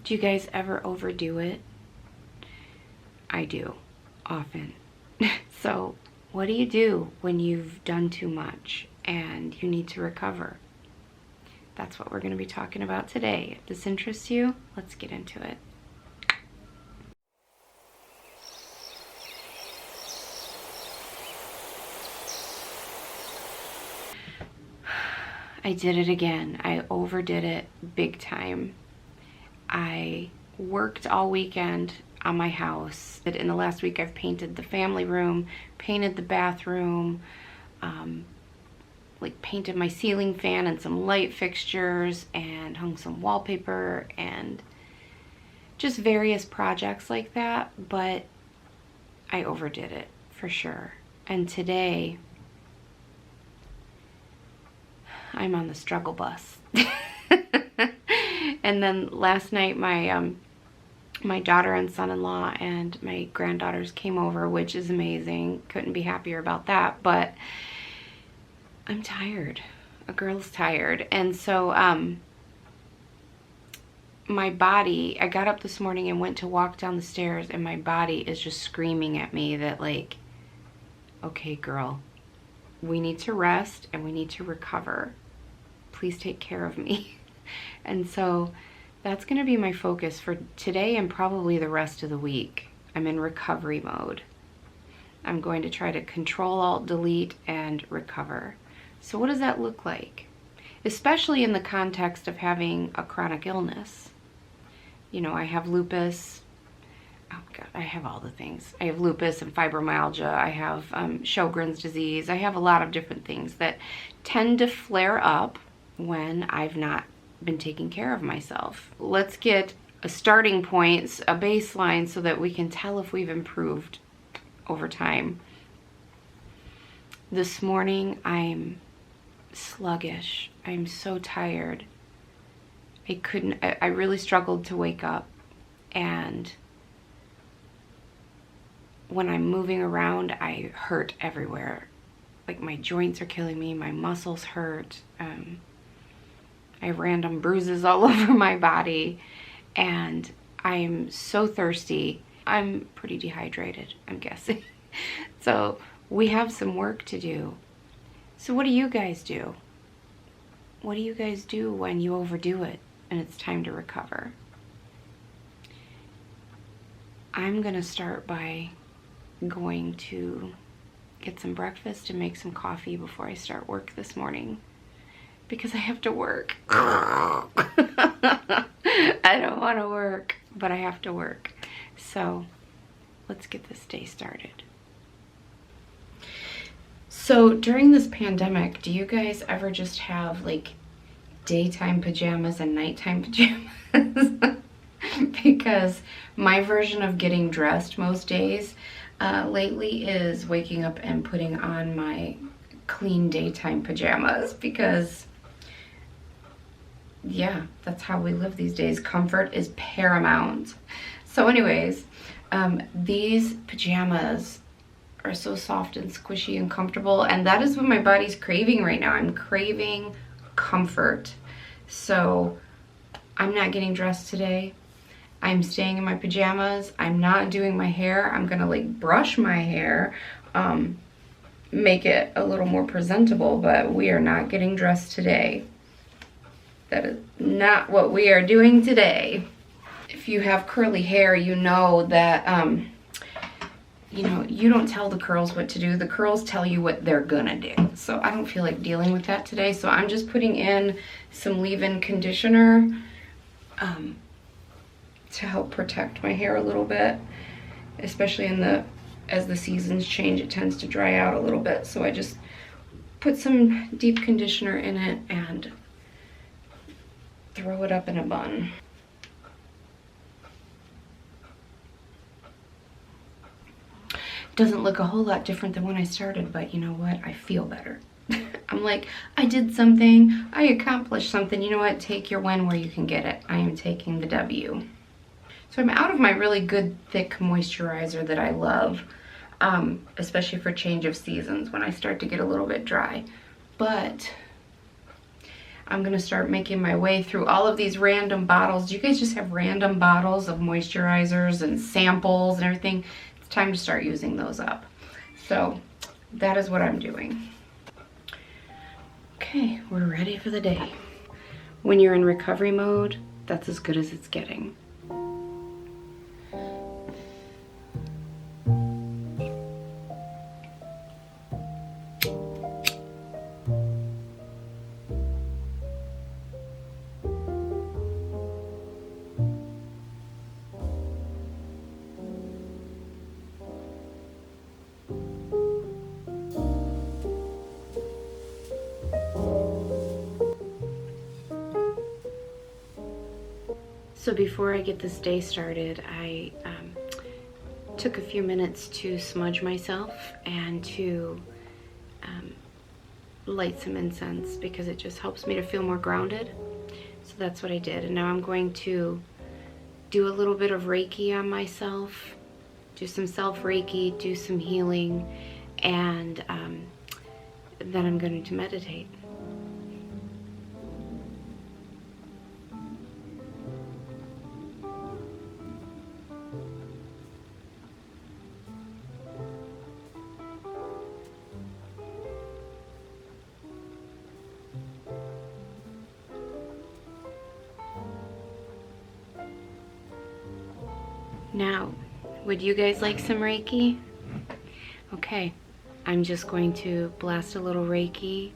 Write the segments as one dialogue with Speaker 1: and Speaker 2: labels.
Speaker 1: Do you guys ever overdo it? I do, often. So what do you do when you've done too much and you need to recover? That's what we're going to be talking about today. If this interests you, let's get into it. I did it again. I overdid it big time. I worked all weekend on my house. In the last week, I've painted the family room, painted the bathroom, like painted my ceiling fan and some light fixtures, and hung some wallpaper, and just various projects like that. But I overdid it for sure. And today, I'm on the struggle bus. And then last night, my daughter and son-in-law and my granddaughters came over, which is amazing. Couldn't be happier about that. But I'm tired. A girl's tired. And so my body, I got up this morning and went to walk down the stairs, and my body is just screaming at me that, like, okay, girl, we need to rest and we need to recover. Please take care of me. And so that's going to be my focus for today and probably the rest of the week. I'm in recovery mode. I'm going to try to Control, Alt, Delete, and recover. So what does that look like? Especially in the context of having a chronic illness. You know, I have lupus. Oh God, I have all the things. I have lupus and fibromyalgia. I have Sjogren's disease. I have a lot of different things that tend to flare up when I've not been taking care of myself. Let's get a starting point, a baseline, so that we can tell if we've improved over time. This morning, I'm sluggish. I'm so tired. I really struggled to wake up, and when I'm moving around, I hurt everywhere. Like, my joints are killing me, my muscles hurt. I have random bruises all over my body, and I'm so thirsty. I'm pretty dehydrated, I'm guessing. So we have some work to do. So what do you guys do? What do you guys do when you overdo it and it's time to recover? I'm gonna start by going to get some breakfast and make some coffee before I start work this morning, because I have to work. I don't want to work, but I have to work. So let's get this day started. So during this pandemic, do you guys ever just have like daytime pajamas and nighttime pajamas? Because my version of getting dressed most days lately is waking up and putting on my clean daytime pajamas, because yeah, that's how we live these days. Comfort is paramount. So anyways, these pajamas are so soft and squishy and comfortable, and that is what my body's craving right now. I'm craving comfort. So I'm not getting dressed today. I'm staying in my pajamas. I'm not doing my hair. I'm gonna like brush my hair, make it a little more presentable, but we are not getting dressed today. That is not what we are doing today. If you have curly hair, you know that, you know, you don't tell the curls what to do. The curls tell you what they're gonna do. So I don't feel like dealing with that today. So I'm just putting in some leave-in conditioner to help protect my hair a little bit, especially as the seasons change, it tends to dry out a little bit. So I just put some deep conditioner in it and throw it up in a bun. Doesn't look a whole lot different than when I started, but you know what? I feel better. I'm like, I did something, I accomplished something. You know what? Take your win where you can get it. I am taking the W. So I'm out of my really good thick moisturizer that I love, especially for change of seasons when I start to get a little bit dry. But I'm gonna start making my way through all of these random bottles. Do you guys just have random bottles of moisturizers and samples and everything? It's time to start using those up. So that is what I'm doing. Okay, we're ready for the day. When you're in recovery mode, that's as good as it's getting. So before I get this day started, I took a few minutes to smudge myself and to light some incense because it just helps me to feel more grounded. So that's what I did. And now I'm going to do a little bit of Reiki on myself, do some self-Reiki, do some healing, and then I'm going to meditate. Now, would you guys like some Reiki? Okay, I'm just going to blast a little Reiki,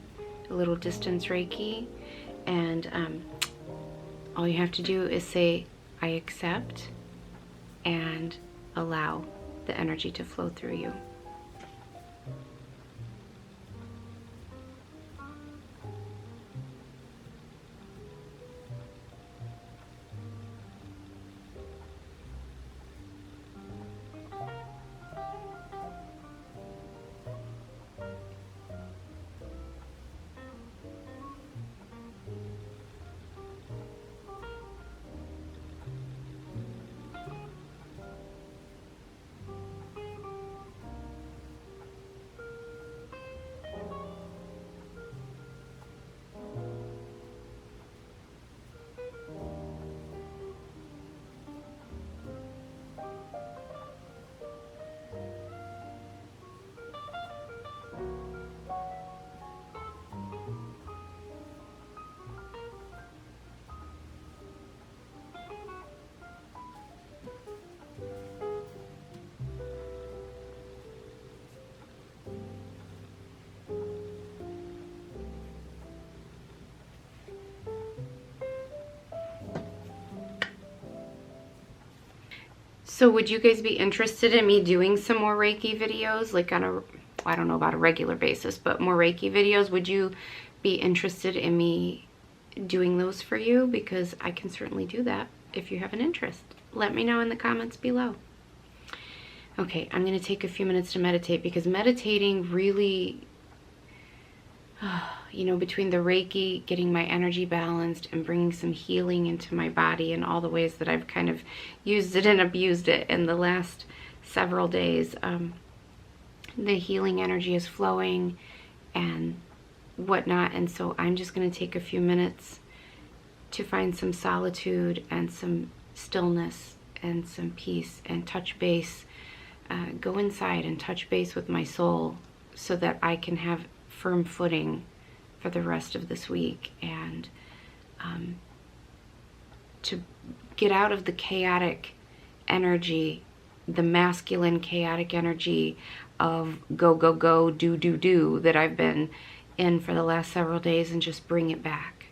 Speaker 1: a little distance Reiki, and all you have to do is say, I accept, and allow the energy to flow through you. So would you guys be interested in me doing some more Reiki videos, like on a, I don't know about a regular basis, but more Reiki videos? Would you be interested in me doing those for you? Because I can certainly do that if you have an interest. Let me know in the comments below. Okay, I'm going to take a few minutes to meditate because meditating really, you know, between the Reiki, getting my energy balanced and bringing some healing into my body and all the ways that I've kind of used it and abused it in the last several days, the healing energy is flowing and whatnot. And so I'm just going to take a few minutes to find some solitude and some stillness and some peace and touch base, go inside and touch base with my soul so that I can have firm footing for the rest of this week, and to get out of the chaotic energy, the masculine chaotic energy of go, go, go, do, do, do that I've been in for the last several days, and just bring it back.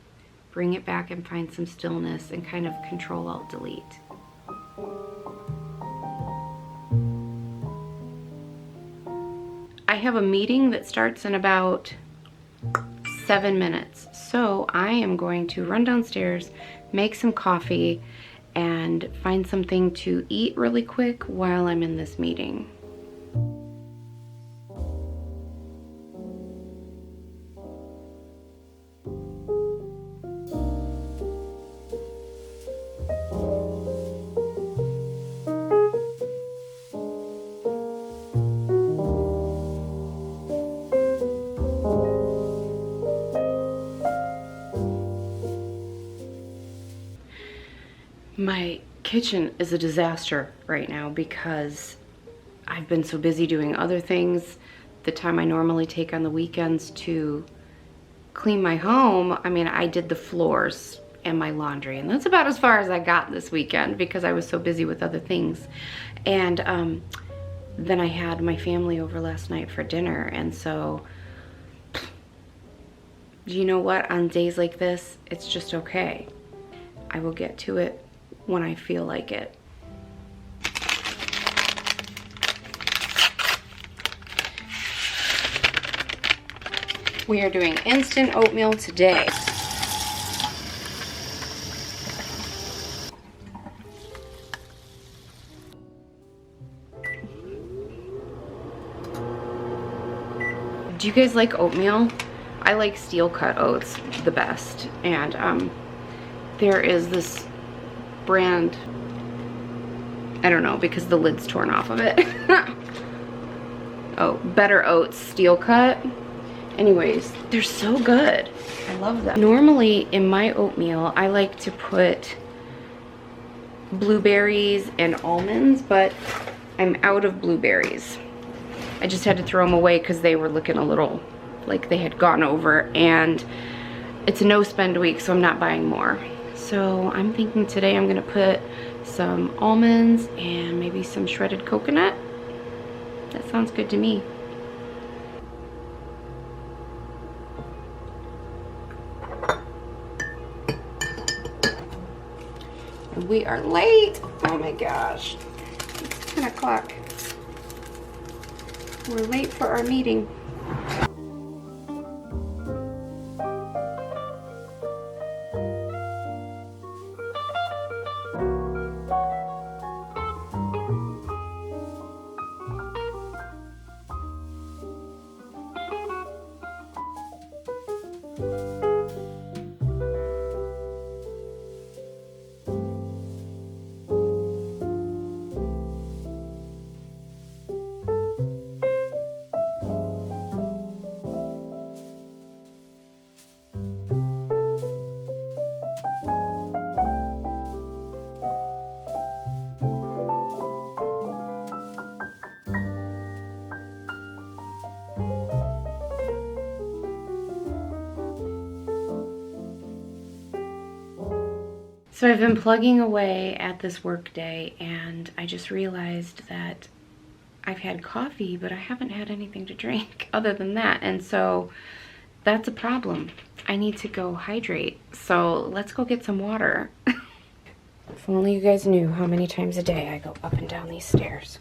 Speaker 1: Bring it back and find some stillness and kind of Control Alt Delete. I have a meeting that starts in about 7 minutes. So I am going to run downstairs, make some coffee, and find something to eat really quick while I'm in this meeting. My kitchen is a disaster right now because I've been so busy doing other things. The time I normally take on the weekends to clean my home, I mean, I did the floors and my laundry, and that's about as far as I got this weekend because I was so busy with other things. And then I had my family over last night for dinner, and so, you know what? On days like this, it's just okay. I will get to it when I feel like it. We are doing instant oatmeal today. Do you guys like oatmeal? I like steel cut oats the best. And there is this brand, I don't know because the lid's torn off of it. Oh, Better Oats steel cut. Anyways, they're so good. I love them. Normally in my oatmeal, I like to put blueberries and almonds, but I'm out of blueberries. I just had to throw them away because they were looking a little like they had gone over, and it's a no spend week, so I'm not buying more. So I'm thinking today I'm gonna put some almonds and maybe some shredded coconut. That sounds good to me. We are late. Oh my gosh. It's 10 o'clock. We're late for our meeting. So I've been plugging away at this work day, and I just realized that I've had coffee, but I haven't had anything to drink other than that. And so that's a problem. I need to go hydrate. So let's go get some water. If only you guys knew how many times a day I go up and down these stairs.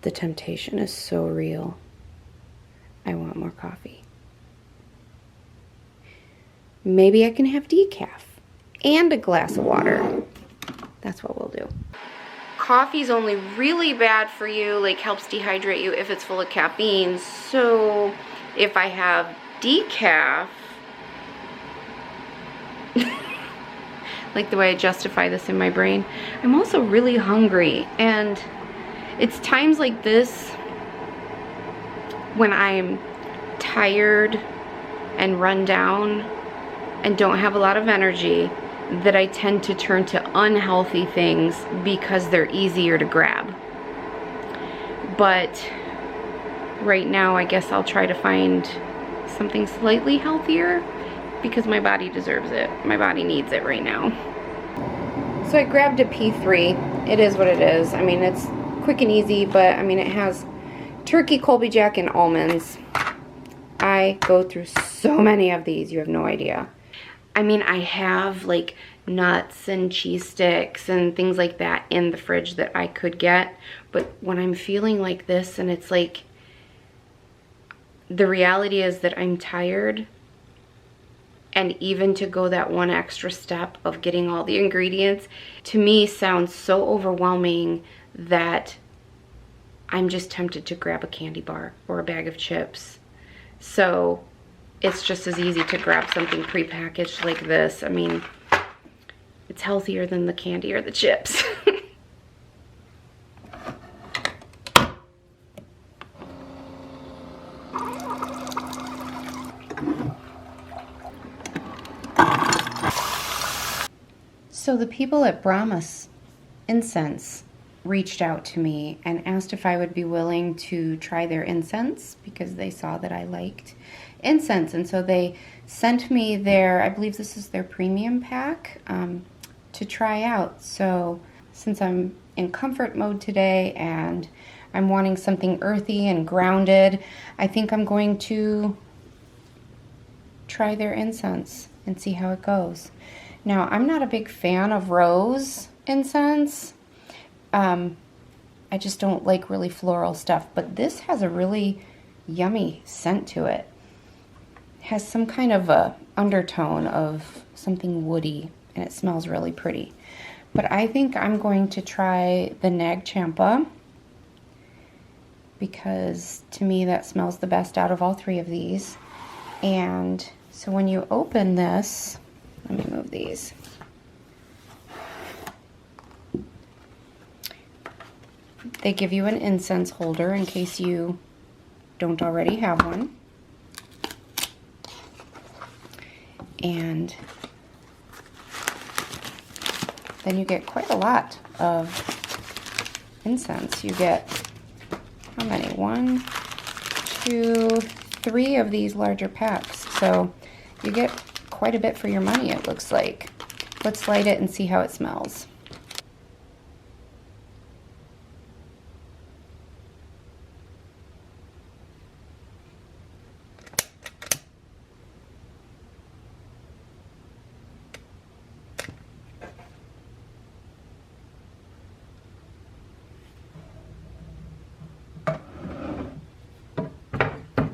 Speaker 1: The temptation is so real. I want more coffee. Maybe I can have decaf and a glass of water. That's what we'll do. Coffee's only really bad for you, like helps dehydrate you if it's full of caffeine. So if I have decaf, like the way I justify this in my brain, I'm also really hungry. And it's times like this when I'm tired and run down and don't have a lot of energy that I tend to turn to unhealthy things because they're easier to grab. But right now I guess I'll try to find something slightly healthier because my body deserves it. My body needs it right now. So I grabbed a P3. It is what it is. I mean, it's quick and easy, but I mean, it has turkey, Colby Jack, and almonds. I go through so many of these, you have no idea. I mean, I have like nuts and cheese sticks and things like that in the fridge that I could get, but when I'm feeling like this and it's like, the reality is that I'm tired, and even to go that one extra step of getting all the ingredients, to me sounds so overwhelming that I'm just tempted to grab a candy bar or a bag of chips. So it's just as easy to grab something prepackaged like this. I mean, it's healthier than the candy or the chips. So the people at Brahmas Incense reached out to me and asked if I would be willing to try their incense because they saw that I liked incense. And so they sent me their, I believe this is their premium pack, to try out. So since I'm in comfort mode today and I'm wanting something earthy and grounded, I think I'm going to try their incense and see how it goes. Now, I'm not a big fan of rose incense. I just don't like really floral stuff, but this has a really yummy scent to it. It has some kind of a undertone of something woody, and it smells really pretty. But I think I'm going to try the Nag Champa because to me that smells the best out of all three of these. And so when you open this, let me move these. They give you an incense holder in case you don't already have one. And then you get quite a lot of incense. You get, how many? 1, 2, 3 of these larger packs. So you get quite a bit for your money, it looks like. Let's light it and see how it smells.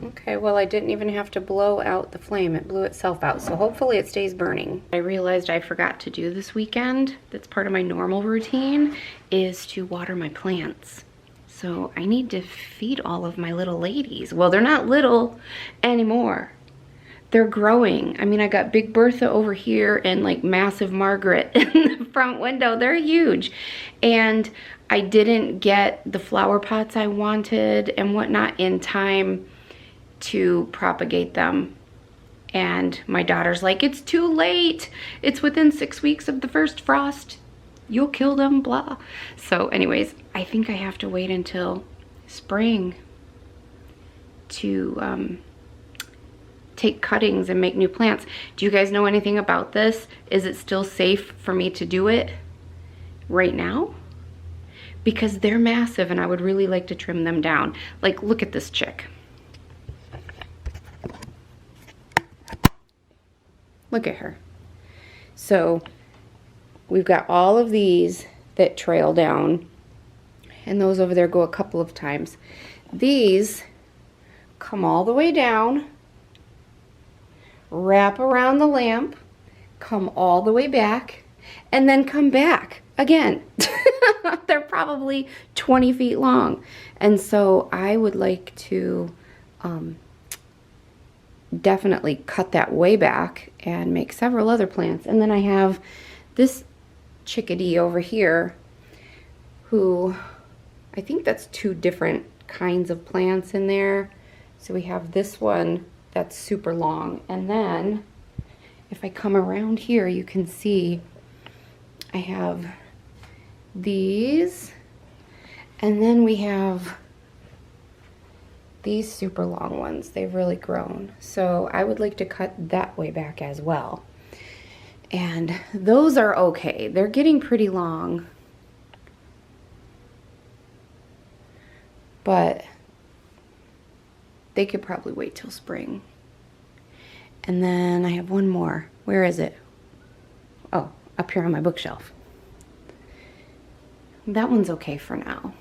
Speaker 1: Okay, well, I didn't even have to blow out the flame. It blew itself out, so hopefully it stays burning. I realized I forgot to do this weekend. That's part of my normal routine, is to water my plants. So I need to feed all of my little ladies. Well, they're not little anymore. They're growing. I mean, I got Big Bertha over here and like massive Margaret in the front window. They're huge. And I didn't get the flower pots I wanted and whatnot in time to propagate them. And my daughter's like, it's too late. It's within 6 weeks of the first frost. You'll kill them, blah. So anyways, I think I have to wait until spring to take cuttings and make new plants. Do you guys know anything about this? Is it still safe for me to do it right now? Because they're massive and I would really like to trim them down. Like, look at this chick. Look at her. So we've got all of these that trail down, and those over there go a couple of times. These come all the way down, wrap around the lamp, come all the way back, and then come back again. They're probably 20 feet long. And so I would like to definitely cut that way back and make several other plants. And then I have this chickadee over here who, I think that's 2 different kinds of plants in there. So we have this one that's super long, and then if I come around here you can see I have these, and then we have these super long ones. They've really grown. So I would like to cut that way back as well. And those are okay. They're getting pretty long. But they could probably wait till spring. And then I have one more. Where is it? Oh, up here on my bookshelf. That one's okay for now.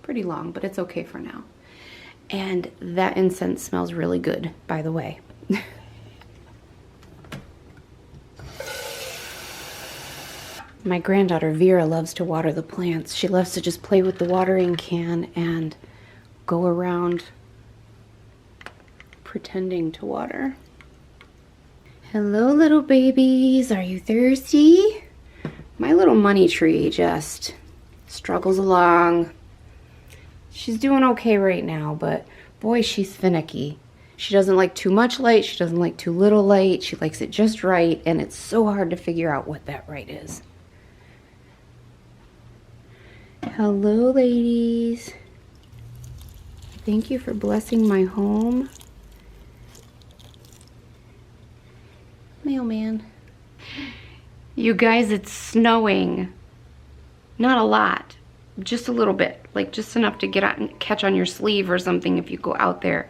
Speaker 1: Pretty long, but it's okay for now. And that incense smells really good, by the way. My granddaughter Vera loves to water the plants. She loves to just play with the watering can and go around pretending to water. Hello, little babies. Are you thirsty? My little money tree just struggles along. She's doing okay right now, but boy, she's finicky. She doesn't like too much light. She doesn't like too little light. She likes it just right, and it's so hard to figure out what that right is. Hello, ladies. Thank you for blessing my home. Mailman. You guys, it's snowing. Not a lot, just a little bit, like just enough to get out and catch on your sleeve or something if you go out there.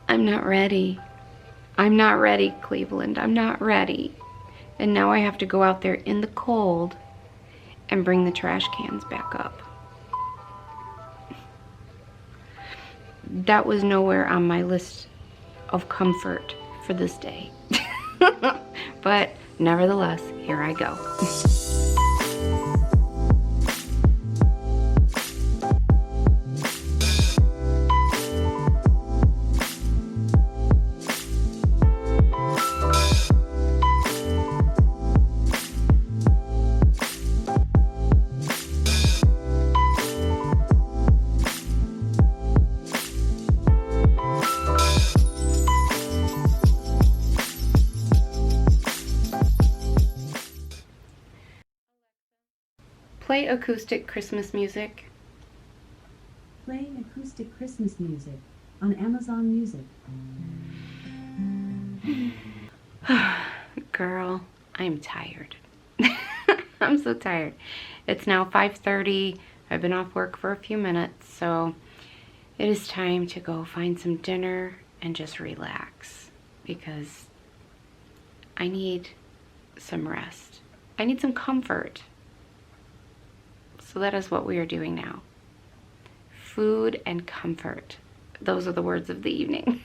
Speaker 1: I'm not ready. I'm not ready, Cleveland. I'm not ready. And now I have to go out there in the cold and bring the trash cans back up. That was nowhere on my list of comfort for this day. But nevertheless, here I go. Play acoustic Christmas music.
Speaker 2: Playing acoustic Christmas music on Amazon Music.
Speaker 1: Girl, I'm tired. I'm so tired. It's now 5:30. I've been off work for a few minutes, so it is time to go find some dinner and just relax because I need some rest. I need some comfort. So that is what we are doing now. Food and comfort. Those are the words of the evening.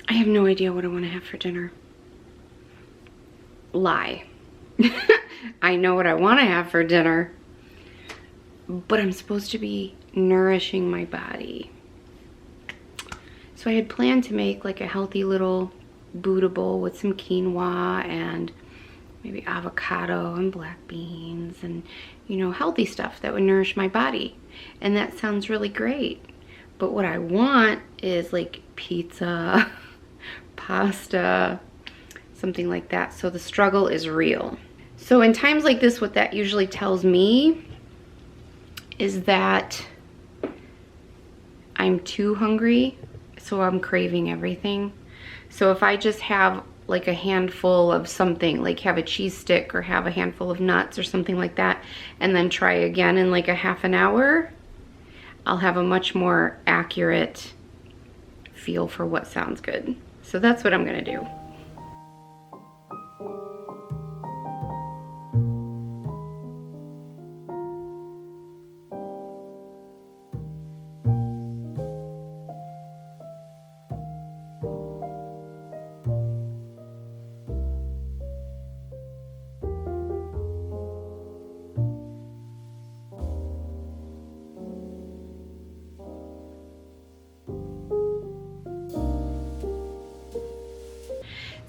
Speaker 1: I have no idea what I want to have for dinner. Lie. I know what I want to have for dinner, but I'm supposed to be nourishing my body. So I had planned to make like a healthy little Buddha bowl with some quinoa and maybe avocado and black beans and, you know, healthy stuff that would nourish my body. And that sounds really great. But what I want is like pizza, pasta, something like that. So the struggle is real. So in times like this, what that usually tells me is that I'm too hungry, so I'm craving everything. So if I just have like a handful of something, like have a cheese stick or have a handful of nuts or something like that, and then try again in like a half an hour, I'll have a much more accurate feel for what sounds good. So that's what I'm gonna do.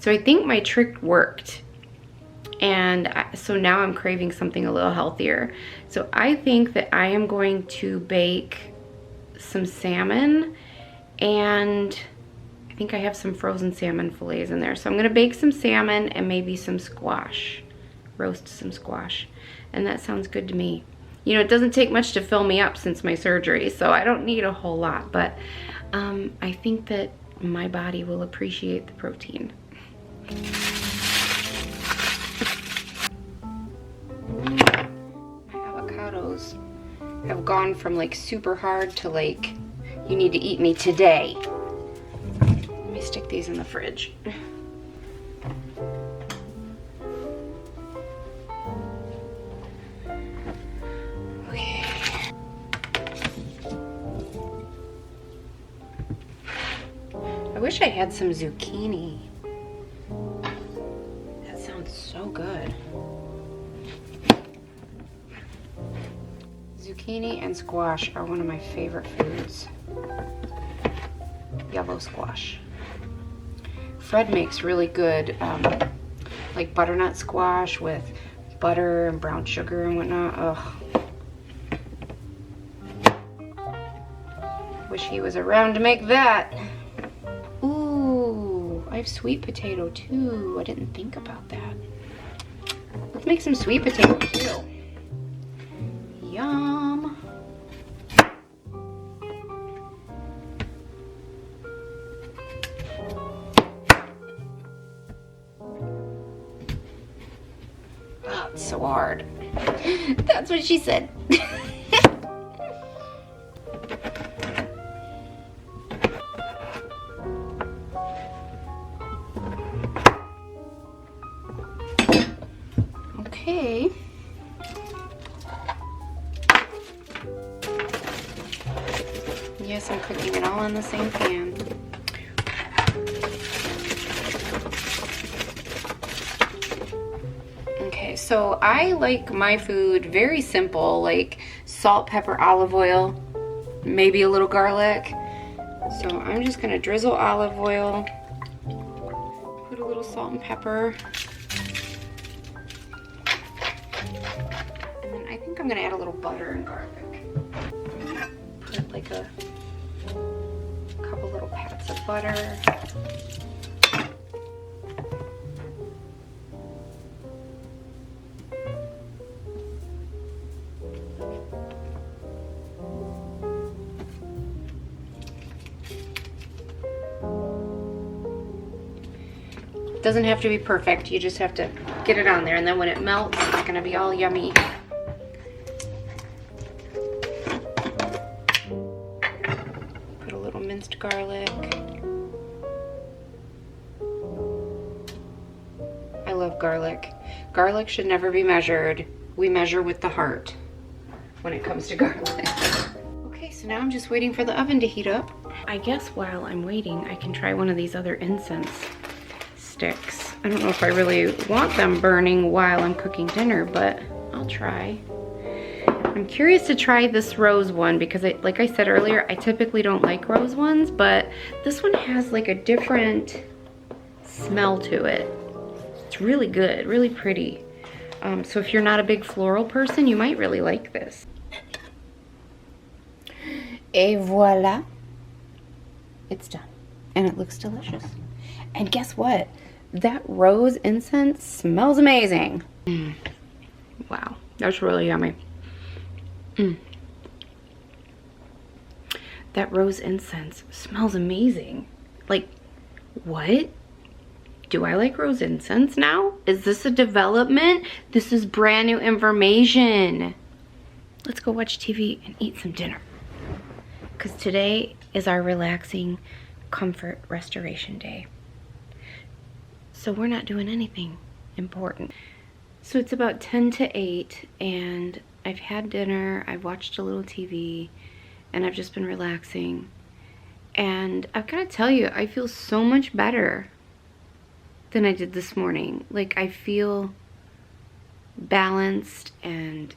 Speaker 1: So I think my trick worked, and so now I'm craving something a little healthier. So I think that I am going to bake some salmon, and I think I have some frozen salmon fillets in there. So I'm gonna bake some salmon and maybe some squash, roast some squash, and that sounds good to me. You know, it doesn't take much to fill me up since my surgery, so I don't need a whole lot, but I think that my body will appreciate the protein. My avocados have gone from like super hard to like, you need to eat me today. Let me stick these in the fridge. Okay. I wish I had some zucchini. So good. Zucchini and squash are one of my favorite foods. Yellow squash. Fred makes really good like butternut squash with butter and brown sugar and whatnot. Ugh. Wish he was around to make that. Ooh, I have sweet potato too. I didn't think about that. Let's make some sweet potato too. Yum. Oh, it's so hard. That's what she said. Okay. Yes, I'm cooking it all in the same pan. Okay, so I like my food very simple, like salt, pepper, olive oil, maybe a little garlic. So I'm just gonna drizzle olive oil, put a little salt and pepper. And then I think I'm gonna add a little butter and garlic. Put like a couple little pats of butter. Doesn't have to be perfect, you just have to get it on there, and then when it melts, it's gonna be all yummy. Put a little minced garlic. I love garlic. Garlic should never be measured. We measure with the heart when it comes to garlic. Okay, so now I'm just waiting for the oven to heat up. I guess while I'm waiting, I can try one of these other incense sticks. I don't know if I really want them burning while I'm cooking dinner, but I'll try. I'm curious to try this rose one because like I said earlier, I typically don't like rose ones, but this one has like a different smell to it. It's really good, really pretty. So if you're not a big floral person, you might really like this. Et voila. It's done. And it looks delicious. And guess what? That rose incense smells amazing. Wow, that's really yummy. That rose incense smells amazing. Like, what? Do I like rose incense now? Is this a development? This is brand new information. Let's go watch TV and eat some dinner. Because today is our relaxing comfort restoration day. So we're not doing anything important. So it's about 10 to 8 and I've had dinner, I've watched a little TV, and I've just been relaxing. And I've got to tell you, I feel so much better than I did this morning. Like, I feel balanced and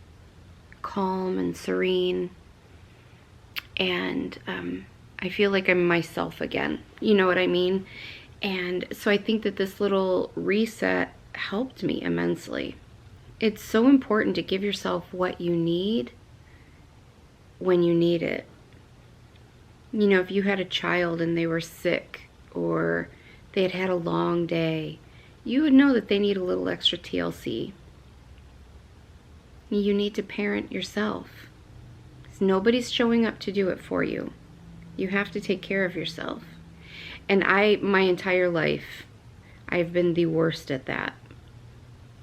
Speaker 1: calm and serene. And I feel like I'm myself again. You know what I mean? And so I think that this little reset helped me immensely. It's so important to give yourself what you need when you need it. You know, if you had a child and they were sick or they had had a long day, you would know that they need a little extra TLC. You need to parent yourself. Nobody's showing up to do it for you. You have to take care of yourself. And my entire life, I've been the worst at that.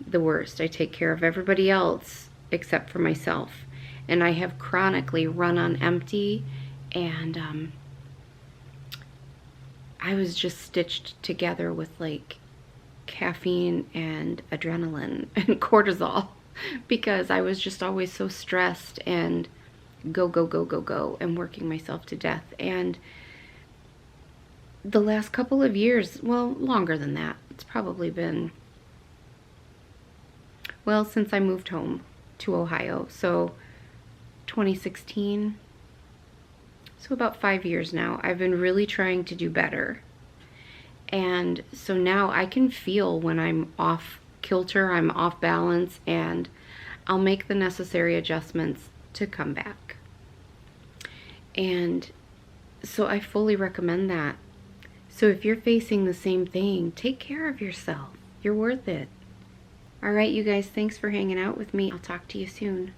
Speaker 1: The worst. I take care of everybody else except for myself. And I have chronically run on empty, and I was just stitched together with like caffeine and adrenaline and cortisol because I was just always so stressed and go, go, go, go, go, and working myself to death. And the last couple of years, well, longer than that, it's probably been, well, since I moved home to Ohio, so 2016, so about 5 years now, I've been really trying to do better. And so now I can feel when I'm off kilter, I'm off balance, and I'll make the necessary adjustments to come back. And So I fully recommend that. So if you're facing the same thing, take care of yourself. You're worth it. All right, you guys, thanks for hanging out with me. I'll talk to you soon.